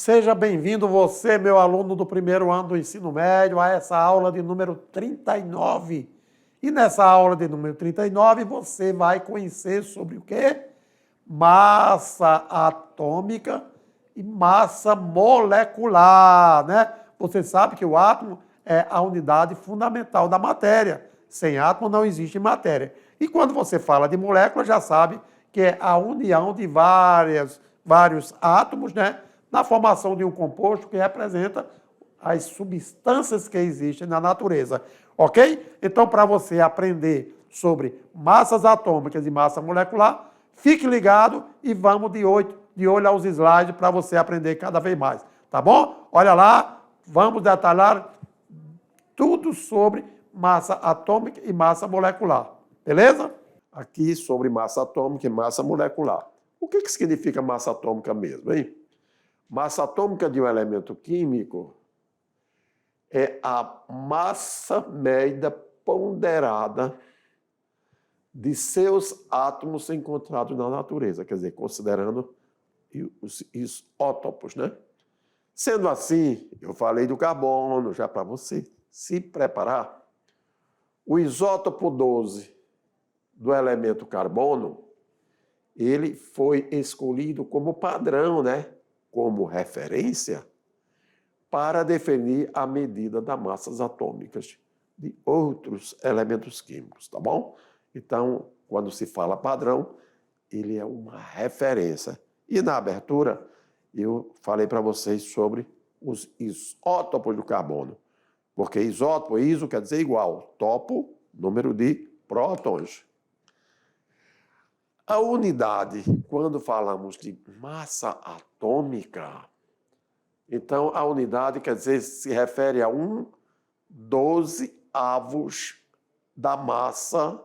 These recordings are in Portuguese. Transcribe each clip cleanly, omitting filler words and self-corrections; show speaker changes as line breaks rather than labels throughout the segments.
Seja bem-vindo você, meu aluno do primeiro ano do ensino médio, a essa aula de número 39. E nessa aula de número 39, você vai conhecer sobre o quê? Massa atômica e massa molecular, né? Você sabe que o átomo é a unidade fundamental da matéria. Sem átomo não existe matéria. E quando você fala de molécula, já sabe que é a união de vários átomos, né? Na formação de um composto que representa as substâncias que existem na natureza, ok? Então, para você aprender sobre massas atômicas e massa molecular, fique ligado e vamos de olho aos slides para você aprender cada vez mais, tá bom? Olha lá, vamos detalhar tudo sobre massa atômica e massa molecular, beleza? Aqui sobre massa atômica e massa molecular. O que significa massa atômica mesmo, hein? Massa atômica de um elemento químico é a massa média ponderada de seus átomos encontrados na natureza, quer dizer, considerando os isótopos, né? Sendo assim, eu falei do carbono, já para você se preparar, o isótopo 12 do elemento carbono, ele foi escolhido como padrão, né? Como referência para definir a medida das massas atômicas de outros elementos químicos, tá bom? Então, quando se fala padrão, ele é uma referência. E na abertura, eu falei para vocês sobre os isótopos do carbono, porque isótopo, iso quer dizer igual, topo, número de prótons. A unidade, quando falamos de massa atômica, então a unidade quer dizer, se refere a 1/12 da massa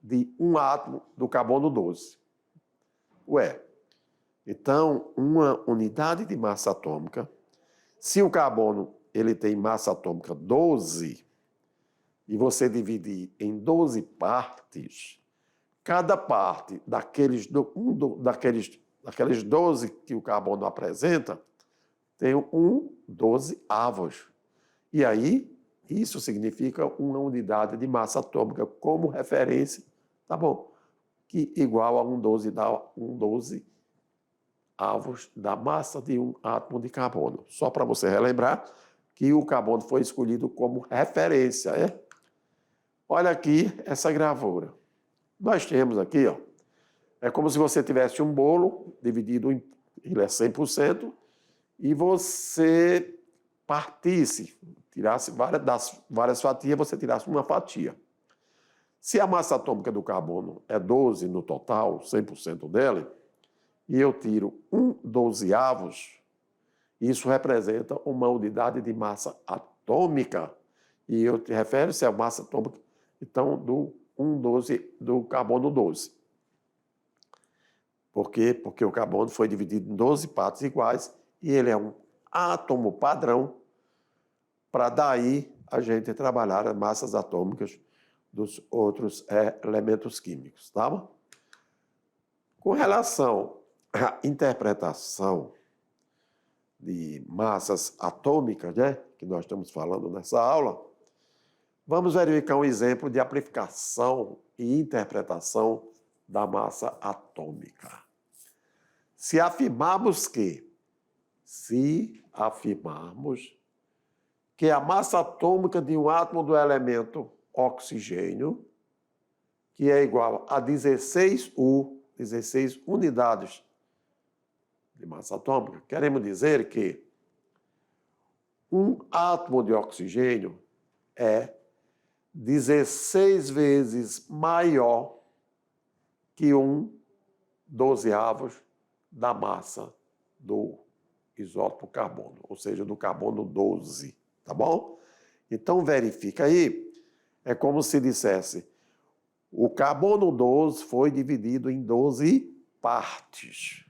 de um átomo do carbono 12. Ué, então uma unidade de massa atômica, se o carbono ele tem massa atômica 12, e você dividir em 12 partes, cada parte daqueles 12 que o carbono apresenta tem 1/12. E aí, isso significa uma unidade de massa atômica como referência, tá bom? Que igual a 1/12 dá 1/12 da massa de um átomo de carbono. Só para você relembrar que o carbono foi escolhido como referência, é? Olha aqui essa gravura. Nós temos aqui, ó, é como se você tivesse um bolo dividido ele é 100%, e você partisse, tirasse várias fatias, você tirasse uma fatia. Se a massa atômica do carbono é 12 no total, 100% dela, e eu tiro 1/12, isso representa uma unidade de massa atômica. E eu te refere-se à massa atômica, então, do 1/12 do carbono 12. Por quê? Porque o carbono foi dividido em 12 partes iguais e ele é um átomo padrão para daí a gente trabalhar as massas atômicas dos outros elementos químicos, tá bom? Com relação à interpretação de massas atômicas, né, que nós estamos falando nessa aula, vamos verificar um exemplo de aplicação e interpretação da massa atômica. Se afirmarmos que a massa atômica de um átomo do elemento oxigênio, que é igual a 16 unidades de massa atômica, queremos dizer que um átomo de oxigênio é 16 vezes maior que 1/12 da massa do isótopo carbono, ou seja, do carbono 12, tá bom? Então, verifica aí, é como se dissesse, o carbono 12 foi dividido em 12 partes.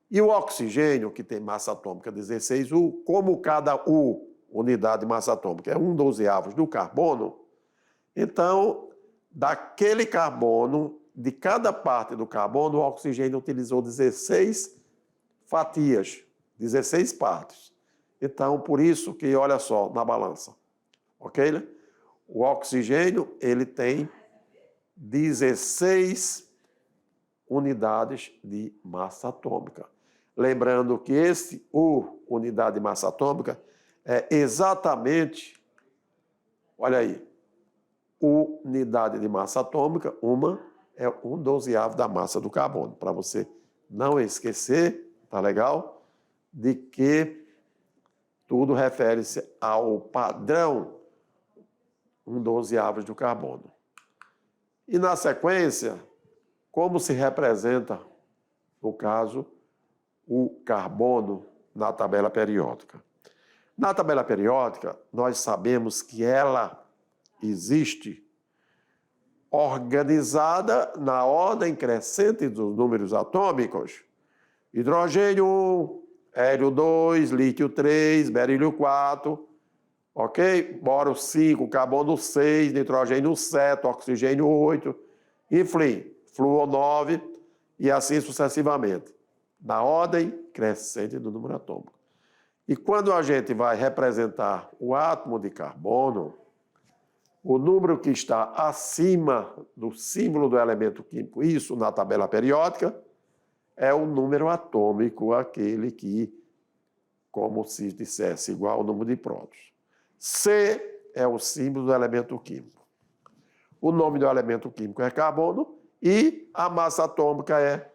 E o oxigênio, que tem massa atômica 16U, como cada unidade de massa atômica é 1/12 do carbono, então, daquele carbono, de cada parte do carbono, o oxigênio utilizou 16 fatias 16 partes. Então, por isso que, olha só, na balança, ok? O oxigênio, ele tem 16 unidades de massa atômica. Lembrando que esse unidade de massa atômica é exatamente, olha aí, unidade de massa atômica, uma é 1/12 da massa do carbono, para você não esquecer, tá legal? De que tudo refere-se ao padrão 1/12 do carbono. E na sequência, como se representa, no caso, o carbono na tabela periódica? Na tabela periódica, nós sabemos que ela existe organizada na ordem crescente dos números atômicos. Hidrogênio 1, hélio 2, lítio 3, berílio 4, ok? Boro 5, carbono 6, nitrogênio 7, oxigênio 8, enfim, flúor 9 e assim sucessivamente, na ordem crescente do número atômico. E quando a gente vai representar o átomo de carbono, o número que está acima do símbolo do elemento químico, isso na tabela periódica, é o número atômico, aquele que, como se dissesse, igual ao número de prótons. C é o símbolo do elemento químico. O nome do elemento químico é carbono e a massa atômica é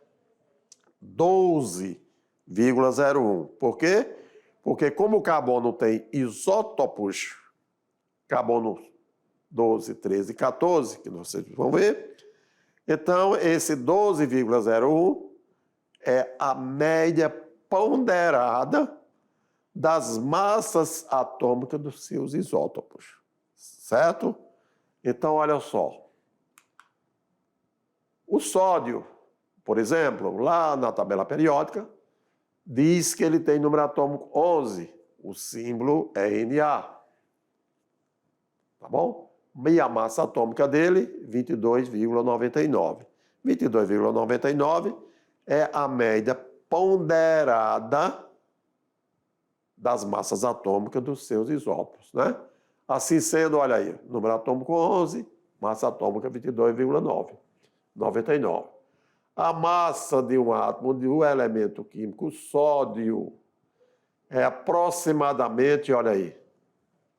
12,01. Por quê? Porque como o carbono tem isótopos, carbono 12, 13 e 14, que vocês vão ver, então esse 12,01 é a média ponderada das massas atômicas dos seus isótopos, certo? Então, olha só. O sódio, por exemplo, lá na tabela periódica, diz que ele tem número atômico 11. O símbolo é Na. Tá bom? E a massa atômica dele, 22,99. 22,99 é a média ponderada das massas atômicas dos seus isótopos, né? Assim sendo, olha aí, número atômico 11, massa atômica 22,99. A massa de um átomo de um elemento químico sódio é aproximadamente, olha aí,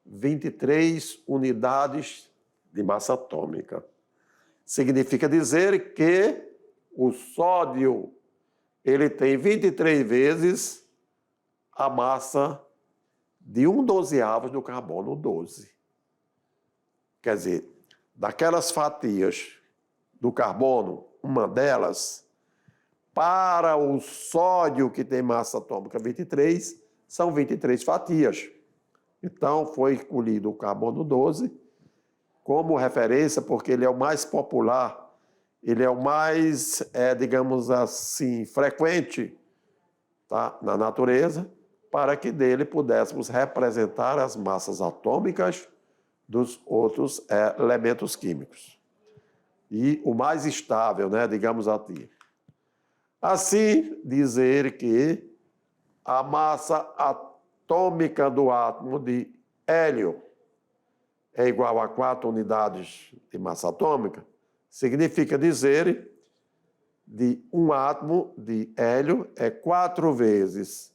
23 unidades de massa atômica. Significa dizer que o sódio ele tem 23 vezes a massa de 1/12 do carbono 12. Quer dizer, daquelas fatias do carbono, uma delas, para o sódio que tem massa atômica 23, são 23 fatias. Então, foi escolhido o carbono 12 como referência, porque ele é o mais popular, ele é o mais, digamos assim, frequente, tá, na natureza, para que dele pudéssemos representar as massas atômicas dos outros elementos químicos. E o mais estável, né, digamos assim. Assim, dizer que a massa atômica do átomo de hélio é igual a 4 unidades de massa atômica, significa dizer de um átomo de hélio é 4 vezes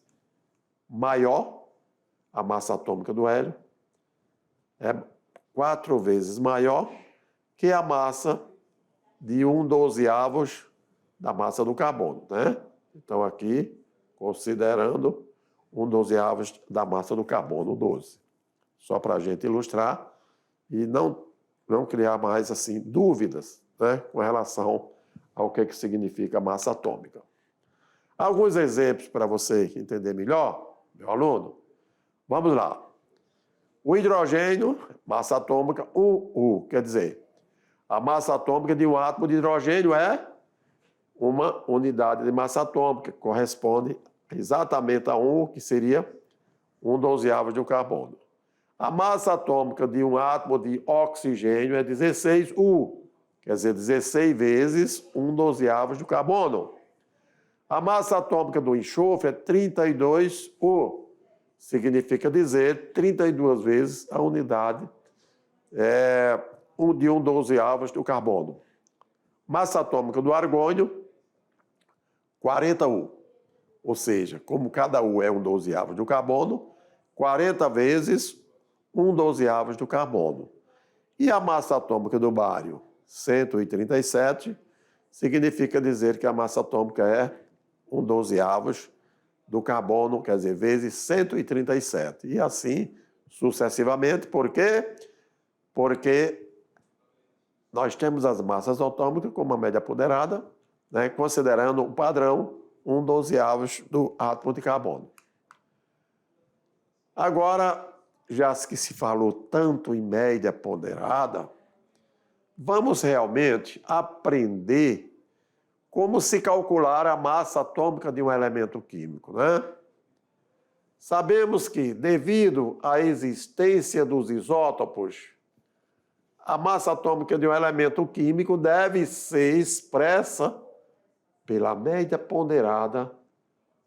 maior, a massa atômica do hélio é 4 vezes maior que a massa de 1/12 da massa do carbono, né? Então, aqui, considerando 1/12 da massa do carbono 12. Só para a gente ilustrar e não criar mais, assim, dúvidas, né, com relação ao que significa massa atômica. Alguns exemplos para você entender melhor, meu aluno. Vamos lá. O hidrogênio, massa atômica 1U, quer dizer, a massa atômica de um átomo de hidrogênio é uma unidade de massa atômica, que corresponde exatamente a 1, que seria 1/12 do carbono. A massa atômica de um átomo de oxigênio é 16U, quer dizer, 16 vezes 1/12 do carbono. A massa atômica do enxofre é 32U. Significa dizer 32 vezes a unidade de 1/12 do carbono. Massa atômica do argônio, 40U. Ou seja, como cada U é 1/12 do carbono, 40 vezes 1/12 do carbono. E a massa atômica do bário, 137, significa dizer que a massa atômica é 1/12 do carbono, quer dizer, vezes 137. E assim sucessivamente. Por quê? Porque nós temos as massas atômicas como uma média ponderada, né, considerando o padrão 1/12 do átomo de carbono. Agora, já que se falou tanto em média ponderada, vamos realmente aprender como se calcular a massa atômica de um elemento químico, né? Sabemos que, devido à existência dos isótopos, a massa atômica de um elemento químico deve ser expressa pela média ponderada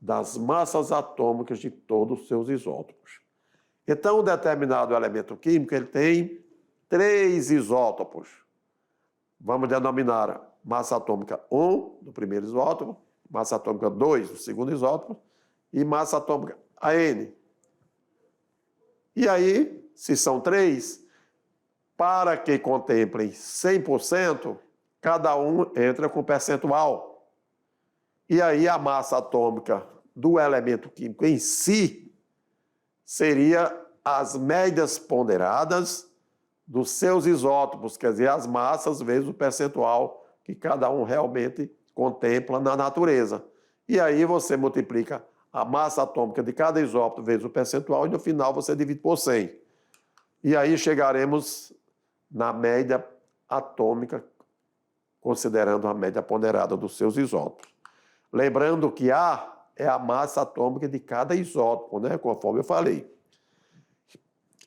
das massas atômicas de todos os seus isótopos. Então, um determinado elemento químico ele tem 3 isótopos. Vamos denominar massa atômica 1 do primeiro isótopo, massa atômica 2 do segundo isótopo e massa atômica AN. E aí, se são 3, para que contemplem 100%, cada um entra com percentual. E aí a massa atômica do elemento químico em si seria as médias ponderadas dos seus isótopos, quer dizer, as massas vezes o percentual que cada um realmente contempla na natureza. E aí você multiplica a massa atômica de cada isótopo vezes o percentual e no final você divide por 100. E aí chegaremos na média atômica, considerando a média ponderada dos seus isótopos. Lembrando que A é a massa atômica de cada isótopo, né? Conforme eu falei.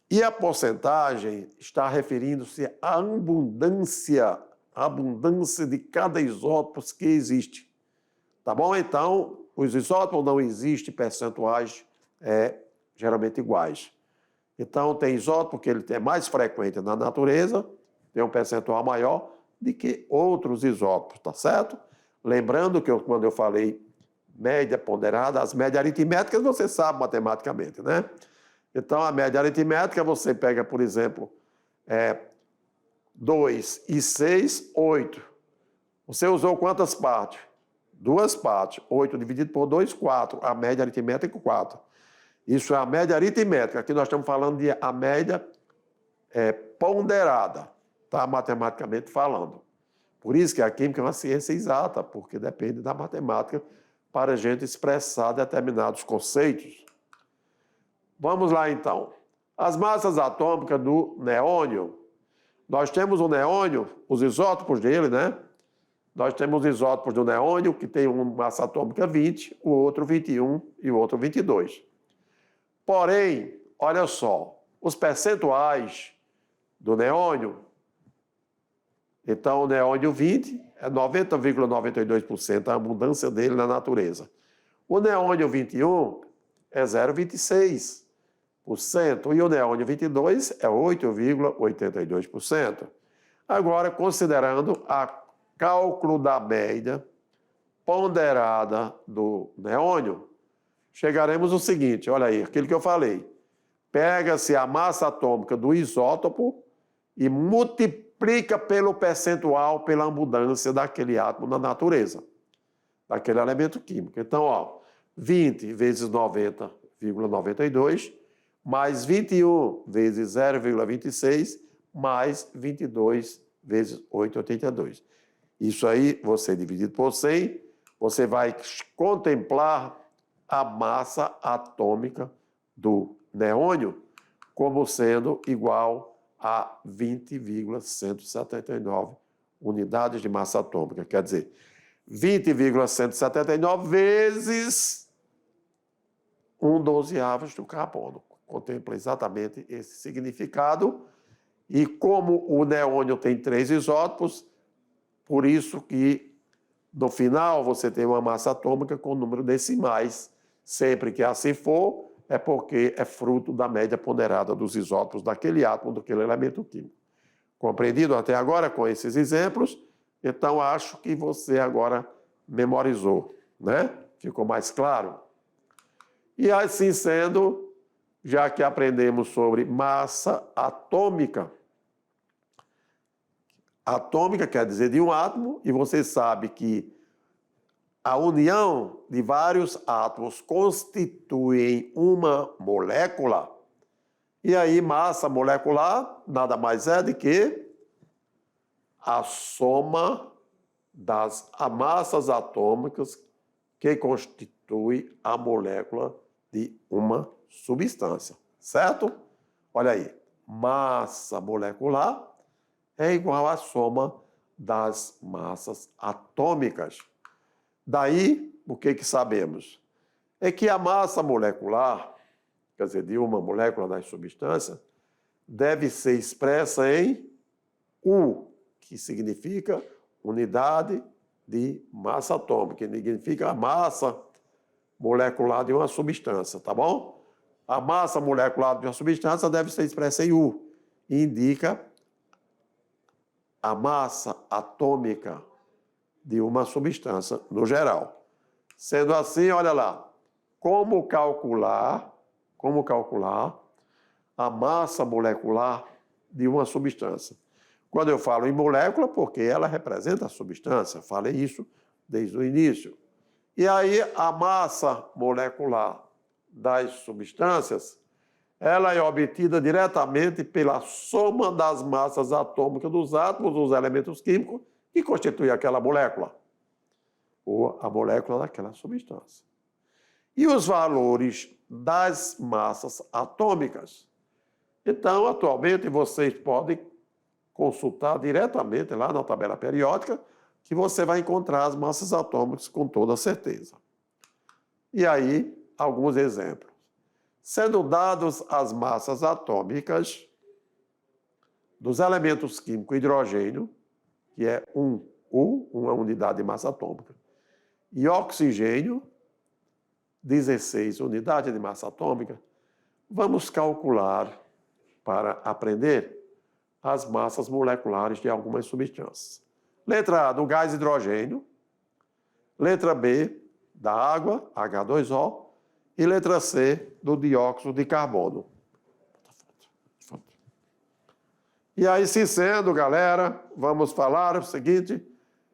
E a porcentagem está referindo-se à abundância de cada isótopo que existe. Tá bom? Então, os isótopos não existem percentuais geralmente iguais. Então, tem isótopo que ele é mais frequente na natureza, tem um percentual maior do que outros isótopos, tá certo? Lembrando que quando eu falei média ponderada, as médias aritméticas você sabe matematicamente, né? Então, a média aritmética você pega, por exemplo, 2 e 6, 8. Você usou quantas partes? 2 partes. 8 dividido por 2, 4. A média aritmética é 4. Isso é a média aritmética. Aqui nós estamos falando de a média ponderada, tá? Matematicamente falando. Por isso que a química é uma ciência exata, porque depende da matemática para a gente expressar determinados conceitos. Vamos lá, então. As massas atômicas do neônio. Nós temos o neônio, os isótopos dele, né? Nós temos os isótopos do neônio, que tem uma massa atômica 20, o outro 21 e o outro 22. Porém, olha só, os percentuais do neônio, então o neônio 20 é 90,92% a abundância dele na natureza. O neônio 21 é 0,26%. E o neônio 22 é 8,82%. Agora, considerando a cálculo da média ponderada do neônio, chegaremos ao seguinte, olha aí, aquilo que eu falei. Pega-se a massa atômica do isótopo e multiplica pelo percentual, pela abundância daquele átomo na natureza, daquele elemento químico. Então, 20 vezes 90,92 mais 21 vezes 0,26 mais 22 vezes 8,82. Isso aí, você dividido por 100, você vai contemplar a massa atômica do neônio como sendo igual a 20,179 unidades de massa atômica. Quer dizer, 20,179 vezes 1/12 do carbono. Contempla exatamente esse significado. E como o neônio tem 3 isótopos, por isso que No final, você tem uma massa atômica com número decimais. Sempre que assim for, é porque é fruto da média ponderada dos isótopos daquele átomo, daquele elemento químico. Compreendido até agora com esses exemplos? Então, acho que você agora memorizou, né? Ficou mais claro? E assim sendo, já que aprendemos sobre massa atômica, atômica quer dizer de um átomo, e você sabe que a união de vários átomos constitui uma molécula. E aí, massa molecular nada mais é do que a soma das massas atômicas que constitui a molécula de uma substância, certo? Olha aí, massa molecular é igual à soma das massas atômicas. Daí, o que sabemos? É que a massa molecular, quer dizer, de uma molécula das substâncias, deve ser expressa em U, que significa unidade de massa atômica, que significa a massa molecular de uma substância, tá bom? A massa molecular de uma substância deve ser expressa em U, e indica a massa atômica de uma substância no geral. Sendo assim, olha lá, como calcular a massa molecular de uma substância. Quando eu falo em molécula, porque ela representa a substância, falei isso desde o início. E aí, a massa molecular das substâncias, ela é obtida diretamente pela soma das massas atômicas dos átomos, dos elementos químicos, que constituem aquela molécula, ou a molécula daquela substância. E os valores das massas atômicas? Então, atualmente, vocês podem consultar diretamente lá na tabela periódica, que você vai encontrar as massas atômicas com toda certeza. E aí, alguns exemplos. Sendo dados as massas atômicas dos elementos químicos hidrogênio, que é uma unidade de massa atômica, e oxigênio, 16 unidades de massa atômica, vamos calcular, para aprender, as massas moleculares de algumas substâncias. Letra A, do gás hidrogênio. Letra B, da água, H2O. E letra C, do dióxido de carbono. E aí, se sendo, galera, vamos falar o seguinte,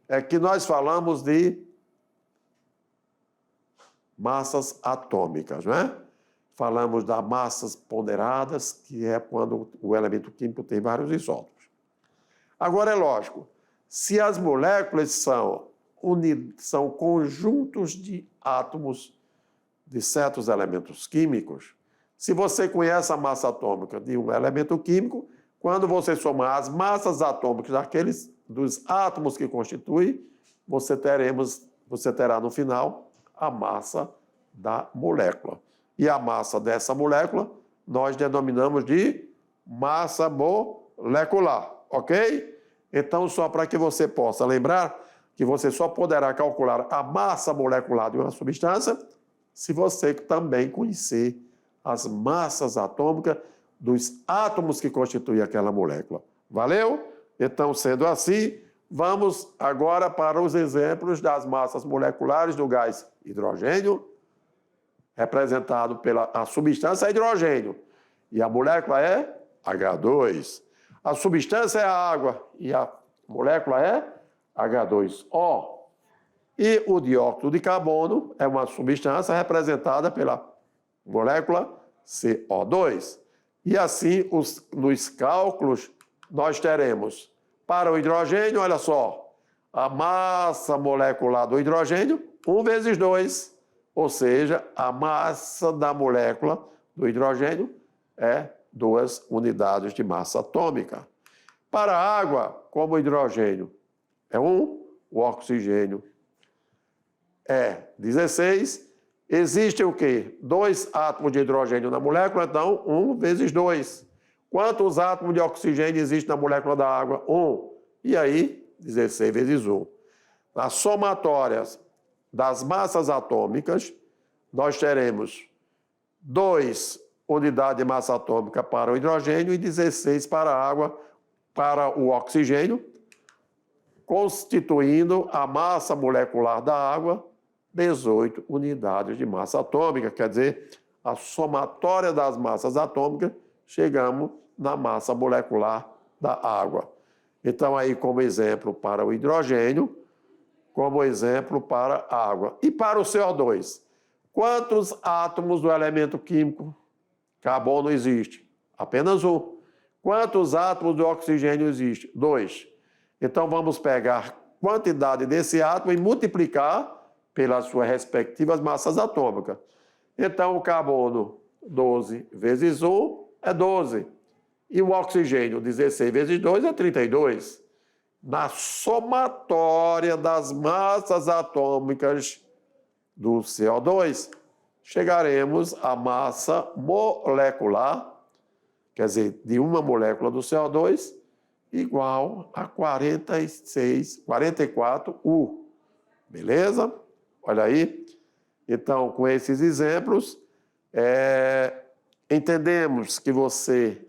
é que nós falamos de massas atômicas, não é? Falamos das massas ponderadas, que é quando o elemento químico tem vários isótopos. Agora, é lógico, se as moléculas são conjuntos de átomos de certos elementos químicos, se você conhece a massa atômica de um elemento químico, quando você somar as massas atômicas dos átomos que constituem, você terá no final a massa da molécula. E a massa dessa molécula nós denominamos de massa molecular, ok? Então, só para que você possa lembrar que você só poderá calcular a massa molecular de uma substância se você também conhecer as massas atômicas dos átomos que constituem aquela molécula. Valeu? Então, sendo assim, vamos agora para os exemplos das massas moleculares do gás hidrogênio, representado pela substância é hidrogênio, e a molécula é H2. A substância é a água, e a molécula é H2O. E o dióxido de carbono é uma substância representada pela molécula CO2. E assim, nos cálculos, nós teremos, para o hidrogênio, olha só, a massa molecular do hidrogênio, 1 vezes 2, ou seja, a massa da molécula do hidrogênio é 2 unidades de massa atômica. Para a água, como o hidrogênio é 1, o oxigênio é 16, existe o quê? 2 átomos de hidrogênio na molécula, então 1 vezes 2. Quantos átomos de oxigênio existem na molécula da água? 1. E aí, 16 vezes 1. As somatórias das massas atômicas, nós teremos 2 unidades de massa atômica para o hidrogênio e 16 para a água, para o oxigênio, constituindo a massa molecular da água 18 unidades de massa atômica. Quer dizer, a somatória das massas atômicas, chegamos na massa molecular da água. Então, aí, como exemplo para o hidrogênio, como exemplo para a água. E para o CO2? Quantos átomos do elemento químico carbono existe? Apenas um. Quantos átomos do oxigênio existe? 2. Então, vamos pegar a quantidade desse átomo e multiplicar pelas suas respectivas massas atômicas. Então, o carbono, 12 vezes 1 é 12. E o oxigênio, 16 vezes 2 é 32. Na somatória das massas atômicas do CO2, chegaremos à massa molecular, quer dizer, de uma molécula do CO2, igual a 44U. Beleza? Olha aí. Então, com esses exemplos, entendemos que você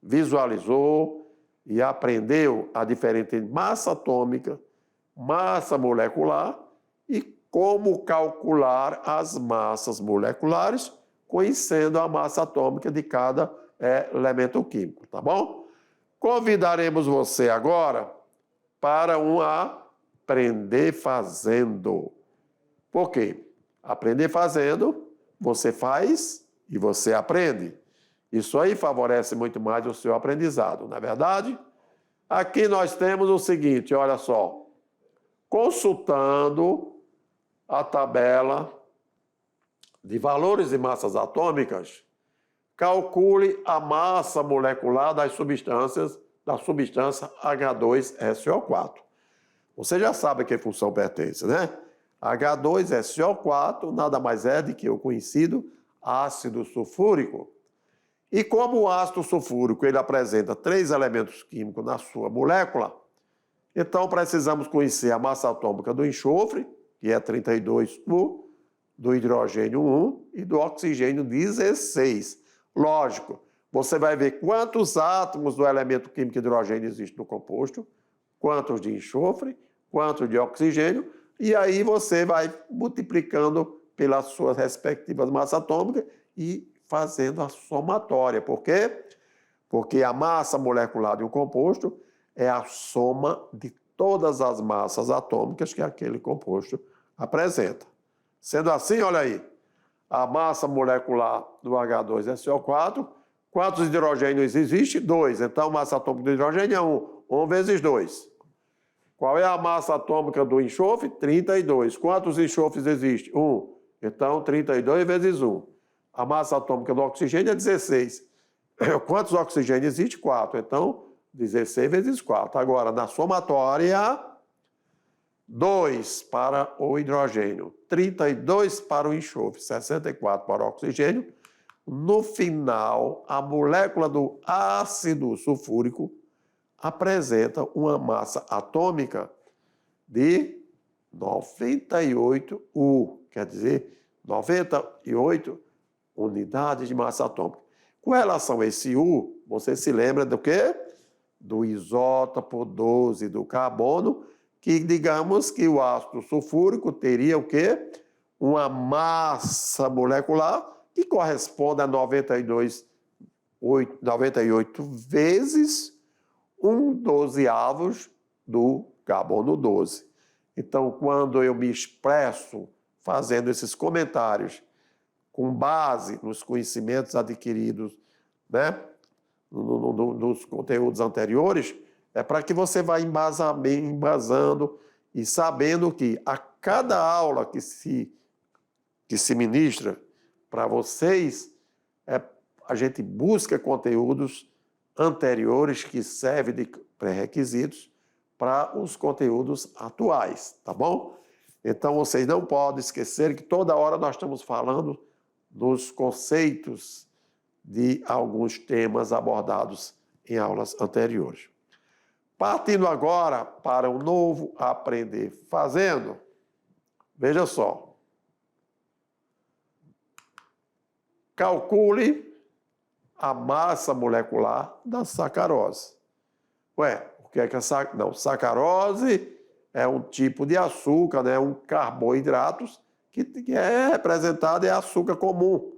visualizou e aprendeu a diferença entre massa atômica, massa molecular e como calcular as massas moleculares, conhecendo a massa atômica de cada elemento químico, tá bom? Convidaremos você agora para um aprender fazendo. Por quê? Aprender fazendo, você faz e você aprende. Isso aí favorece muito mais o seu aprendizado, não é verdade? Aqui nós temos o seguinte, olha só. Consultando a tabela de valores de massas atômicas, calcule a massa molecular da substância H2SO4. Você já sabe a que função pertence, né? H2SO4 nada mais é do que o conhecido ácido sulfúrico. E como o ácido sulfúrico ele apresenta 3 elementos químicos na sua molécula, então precisamos conhecer a massa atômica do enxofre, que é 32U, do hidrogênio 1 e do oxigênio 16. Lógico, você vai ver quantos átomos do elemento químico hidrogênio existe no composto, quantos de enxofre, quantos de oxigênio, e aí você vai multiplicando pelas suas respectivas massas atômicas e fazendo a somatória. Por quê? Porque a massa molecular de um composto é a soma de todas as massas atômicas que aquele composto apresenta. Sendo assim, olha aí, a massa molecular do H2SO4, quantos hidrogênios existe? 2. Então, a massa atômica do hidrogênio é 1. 1 vezes 2. Qual é a massa atômica do enxofre? 32. Quantos enxofres existe? 1. Então, 32 vezes 1. A massa atômica do oxigênio é 16. Quantos oxigênios existe? 4. Então, 16 vezes 4. Agora, na somatória, 2 para o hidrogênio, 32 para o enxofre, 64 para o oxigênio. No final, a molécula do ácido sulfúrico apresenta uma massa atômica de 98U, quer dizer, 98 unidades de massa atômica. Com relação a esse U, você se lembra do quê? Do isótopo 12 do carbono, que digamos que o ácido sulfúrico teria o quê? Uma massa molecular que corresponde a 98 vezes 1/12 do carbono 12. Então, quando eu me expresso fazendo esses comentários com base nos conhecimentos adquiridos, né, nos conteúdos anteriores, é para que você vá embasando e sabendo que a cada aula que se ministra para vocês, a gente busca conteúdos anteriores que servem de pré-requisitos para os conteúdos atuais, tá bom? Então, vocês não podem esquecer que toda hora nós estamos falando dos conceitos de alguns temas abordados em aulas anteriores. Partindo agora para um novo aprender fazendo. Veja só. Calcule a massa molecular da sacarose. Ué, o que é que Não, sacarose é um tipo de açúcar, né? Um carboidrato que é representado, é açúcar comum.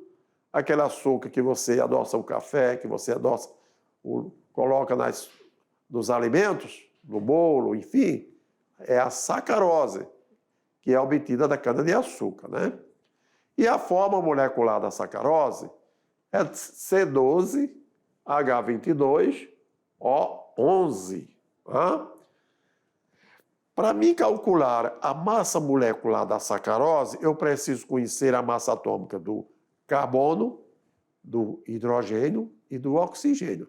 Aquele açúcar que você adoça o café, que você adoça, coloca nos alimentos, no bolo, enfim, é a sacarose, que é obtida da cana-de-açúcar, né? E a forma molecular da sacarose é C12H22O11. Para mim calcular a massa molecular da sacarose, eu preciso conhecer a massa atômica do carbono, do hidrogênio e do oxigênio.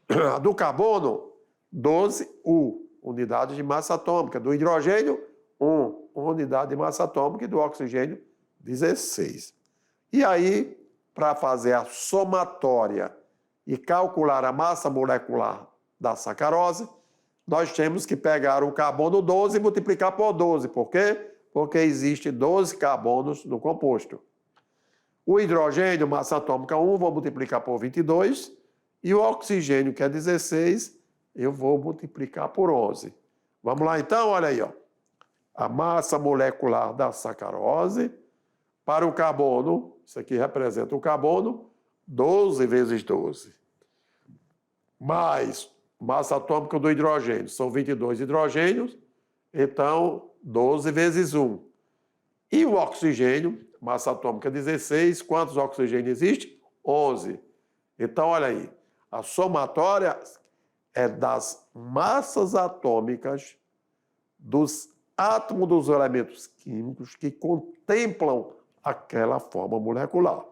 A do carbono, 12 unidade de massa atômica. Do hidrogênio, 1 unidade de massa atômica. E do oxigênio, 16. E aí, para fazer a somatória e calcular a massa molecular da sacarose, nós temos que pegar o carbono 12 e multiplicar por 12. Por quê? Porque existe 12 carbonos no composto. O hidrogênio, massa atômica 1, vou multiplicar por 22. E o oxigênio, que é 16, eu vou multiplicar por 11. Vamos lá então? Olha aí, ó. A massa molecular da sacarose para o carbono, isso aqui representa o carbono, 12 vezes 12. Mais massa atômica do hidrogênio, são 22 hidrogênios, então 12 vezes 1. E o oxigênio, massa atômica 16, quantos oxigênios existe? 11. Então, olha aí, a somatória é das massas atômicas dos átomos dos elementos químicos que contemplam aquela forma molecular.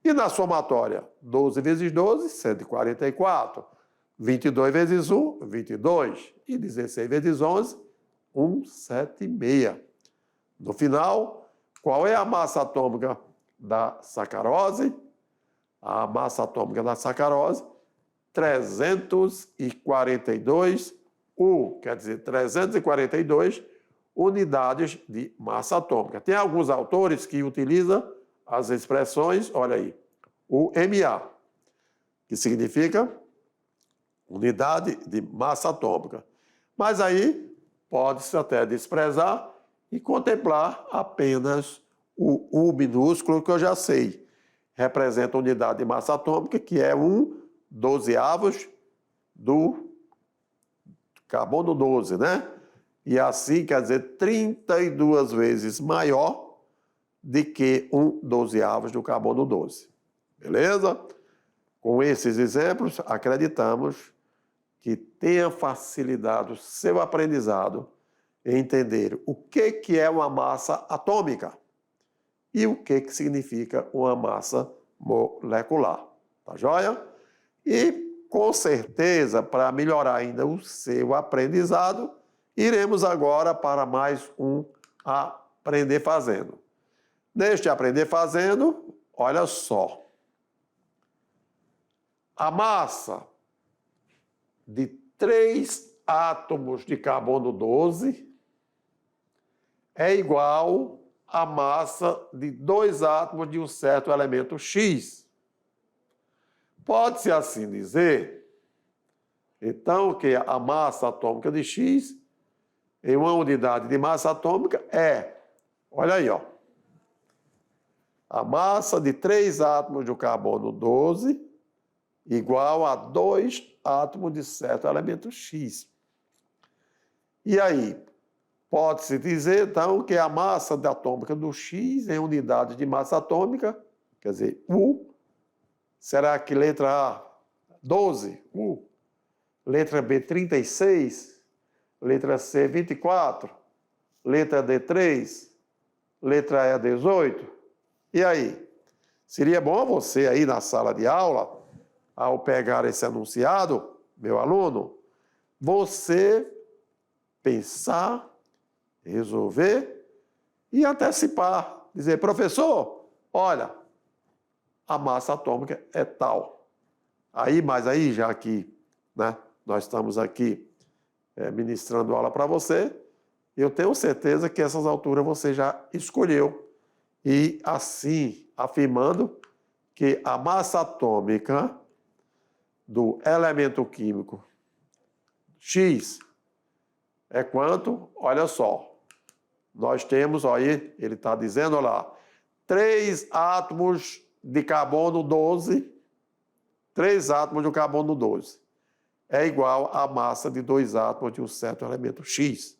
E na somatória, 12 vezes 12, 144. 22 vezes 1, 22. E 16 vezes 11, 176. No final, qual é a massa atômica da sacarose? A massa atômica da sacarose, 342 quer dizer, 342 unidades de massa atômica. Tem alguns autores que utilizam as expressões, olha aí, o MA, que significa unidade de massa atômica. Mas aí pode-se até desprezar e contemplar apenas o U minúsculo, que eu já sei. Representa a unidade de massa atômica, que é 1/12 do carbono 12, né? E assim quer dizer 32 vezes maior do que 1/12 do carbono 12. Beleza? Com esses exemplos, acreditamos que tenha facilitado o seu aprendizado em entender o que é uma massa atômica e o que significa uma massa molecular. Tá joia? E, com certeza, para melhorar ainda o seu aprendizado, iremos agora para mais um Aprender Fazendo. Neste Aprender Fazendo, olha só. A massa de 3 átomos de carbono 12 é igual à massa de 2 átomos de um certo elemento X. Pode-se assim dizer, então, que a massa atômica de X em uma unidade de massa atômica é, olha aí, ó, a massa de 3 átomos do carbono 12 igual a 2 átomos de certo elemento X. E aí, pode-se dizer, então, que a massa atômica do X em unidade de massa atômica, quer dizer, U, será que letra A, 12, U, letra B, 36, letra C, 24, letra D, 3, letra E, 18? E aí? Seria bom você aí na sala de aula, ao pegar esse enunciado, meu aluno, você pensar, resolver e antecipar. Dizer, professor, olha, a massa atômica é tal. Aí, mas aí, já que, né, nós estamos aqui ministrando aula para você. Eu tenho certeza que essas alturas você já escolheu. E assim, afirmando que a massa atômica do elemento químico X é quanto? Olha só. Nós temos, aí, ele está dizendo, olha lá, 3 átomos de carbono 12, 3 átomos de carbono 12 é igual à massa de 2 átomos de um certo elemento X.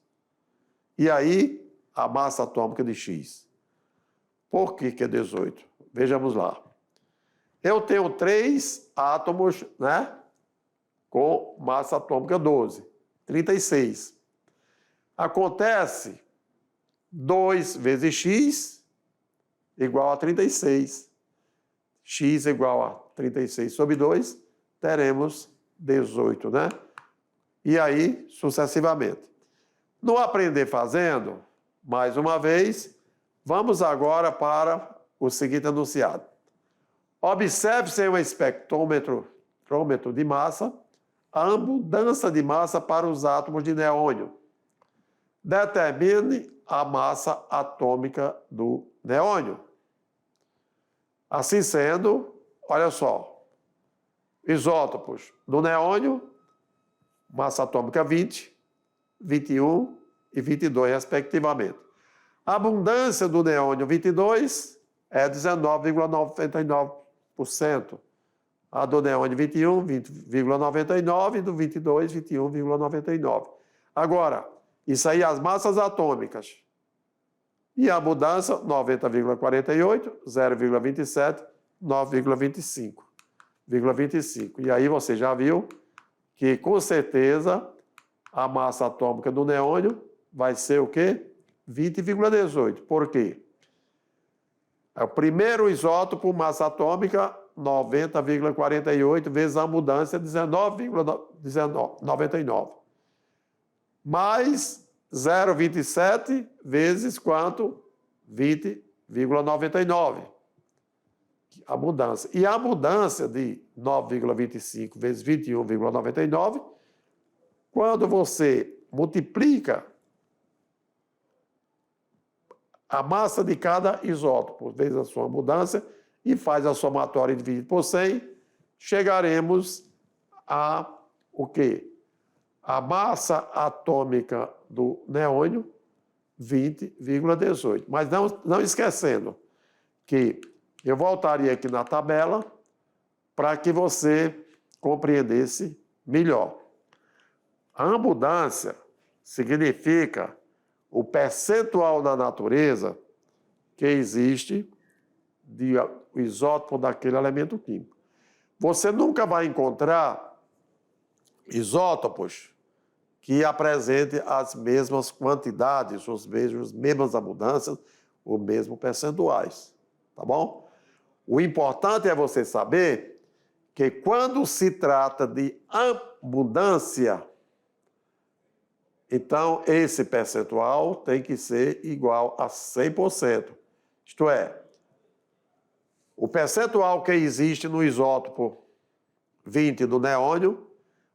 E aí, a massa atômica de X. Por que é 18? Vejamos lá. Eu tenho 3 átomos, né, com massa atômica 12, 36. Acontece 2 vezes X igual a 36. X igual a 36 sobre 2, teremos 18, né? E aí, sucessivamente. No aprender fazendo, mais uma vez, vamos agora para o seguinte enunciado. Observe-se em um espectrômetro de massa a mudança de massa para os átomos de neônio. Determine a massa atômica do neônio. Assim sendo, olha só, isótopos do neônio, massa atômica 20, 21 e 22, respectivamente. A abundância do neônio 22 é 19,99%. A do neônio 21, 20,99%, e do 22, 21,99%. Agora, isso aí as massas atômicas. E a abundância, 90,48, 0,27, 9,25. E aí você já viu que, com certeza, a massa atômica do neônio vai ser o quê? 20,18. Por quê? É o primeiro isótopo, massa atômica, 90,48, vezes a abundância, 19,99. Mais 0,27 vezes quanto? 20,99. A abundância. E a abundância de 9,25 vezes 21,99, quando você multiplica a massa de cada isótopo vezes a sua abundância e faz a somatória dividido por 100, chegaremos a o quê? A massa atômica do neônio, 20,18. Mas não esquecendo que eu voltaria aqui na tabela para que você compreendesse melhor. A abundância significa o percentual na natureza que existe de isótopo daquele elemento químico. Você nunca vai encontrar isótopos que apresentem as mesmas quantidades, as mesmas abundâncias, os mesmos percentuais, tá bom? O importante é você saber que quando se trata de abundância, então esse percentual tem que ser igual a 100%. Isto é, o percentual que existe no isótopo 20 do neônio,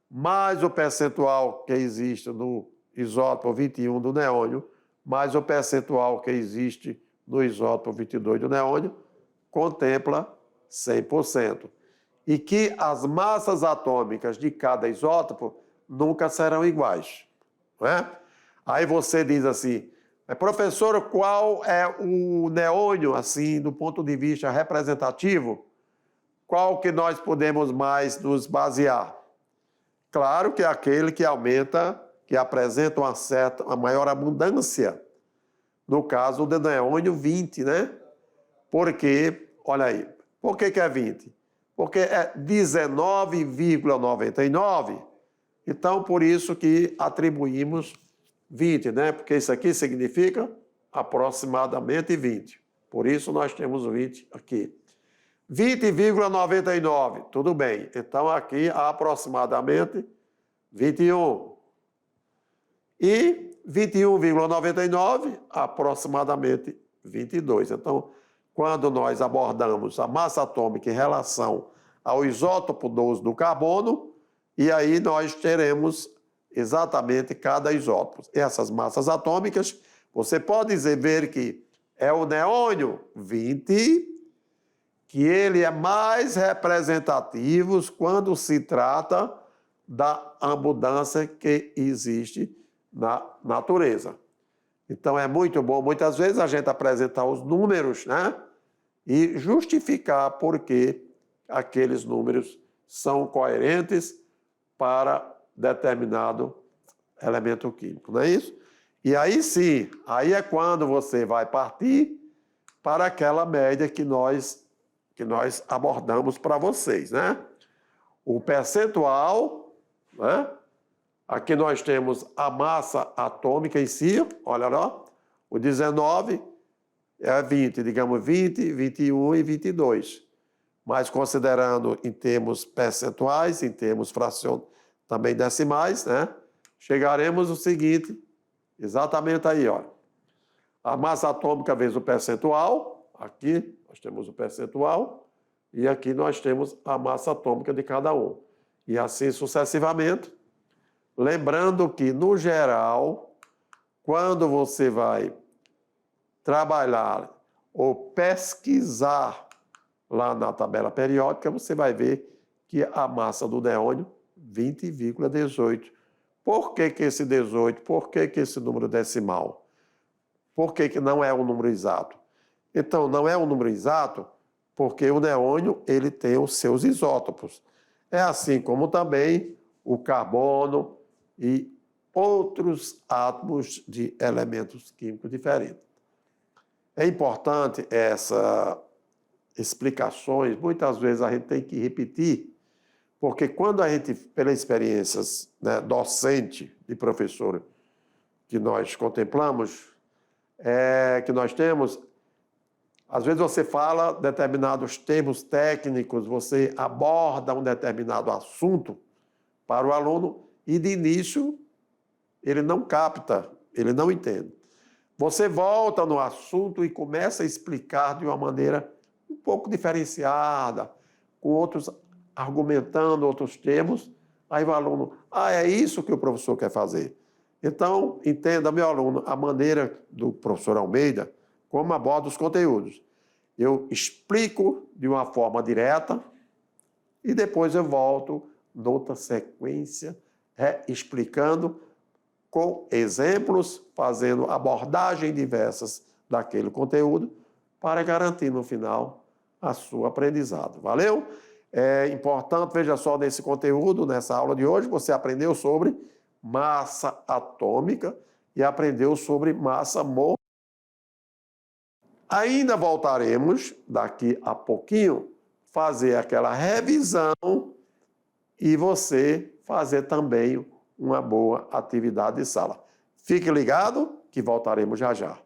mais o percentual que existe no isótopo 21 do neônio, mais o percentual que existe no isótopo 22 do neônio, contempla 100%. E que as massas atômicas de cada isótopo nunca serão iguais. Não é? Aí você diz assim, professor, qual é o neônio, assim, do ponto de vista representativo? Qual que nós podemos mais nos basear? Claro que é aquele que aumenta, que apresenta uma maior abundância. No caso do neônio 20, né? Porque, olha aí, por que é 20? Porque é 19,99. Então, por isso que atribuímos 20, né? Porque isso aqui significa aproximadamente 20. Por isso nós temos 20 aqui. 20,99, tudo bem. Então, aqui aproximadamente 21. E 21,99, aproximadamente 22. Então, quando nós abordamos a massa atômica em relação ao isótopo 12 do carbono, e aí nós teremos exatamente cada isótopo. Essas massas atômicas, você pode ver que é o neônio 20, que ele é mais representativo quando se trata da abundância que existe na natureza. Então é muito bom, muitas vezes, a gente apresentar os números, né? E justificar por que aqueles números são coerentes para determinado elemento químico, não é isso? E aí sim, aí é quando você vai partir para aquela média que nós abordamos para vocês, né? O percentual, né? Aqui nós temos a massa atômica em si, olha lá, o 19 é 20, digamos 20, 21 e 22. Mas considerando em termos percentuais, em termos também decimais, né? Chegaremos ao seguinte, exatamente aí, olha. A massa atômica vezes o percentual, aqui nós temos o percentual, e aqui nós temos a massa atômica de cada um. E assim sucessivamente. Lembrando que, no geral, quando você vai trabalhar ou pesquisar lá na tabela periódica, você vai ver que a massa do neônio, 20,18. Por que esse 18? Por que esse número decimal? Por que não é um número exato? Então, não é um número exato porque o neônio ele tem os seus isótopos. É assim como também o carbono e outros átomos de elementos químicos diferentes. É importante essas explicações, muitas vezes a gente tem que repetir, porque quando a gente, pelas experiências, né, docente de professor que nós contemplamos, que nós temos, às vezes você fala determinados termos técnicos, você aborda um determinado assunto para o aluno e, de início, ele não capta, ele não entende. Você volta no assunto e começa a explicar de uma maneira um pouco diferenciada, com outros argumentando outros termos, aí o aluno, é isso que o professor quer fazer. Então, entenda, meu aluno, a maneira do professor Almeida, como aborda os conteúdos. Eu explico de uma forma direta e depois eu volto noutra sequência, explicando com exemplos, fazendo abordagem diversas daquele conteúdo para garantir no final a sua aprendizado. Valeu? É importante, veja só, nesse conteúdo, nessa aula de hoje, você aprendeu sobre massa atômica e aprendeu sobre massa molar. Ainda voltaremos, daqui a pouquinho, fazer aquela revisão e você fazer também uma boa atividade de sala. Fique ligado que voltaremos já já.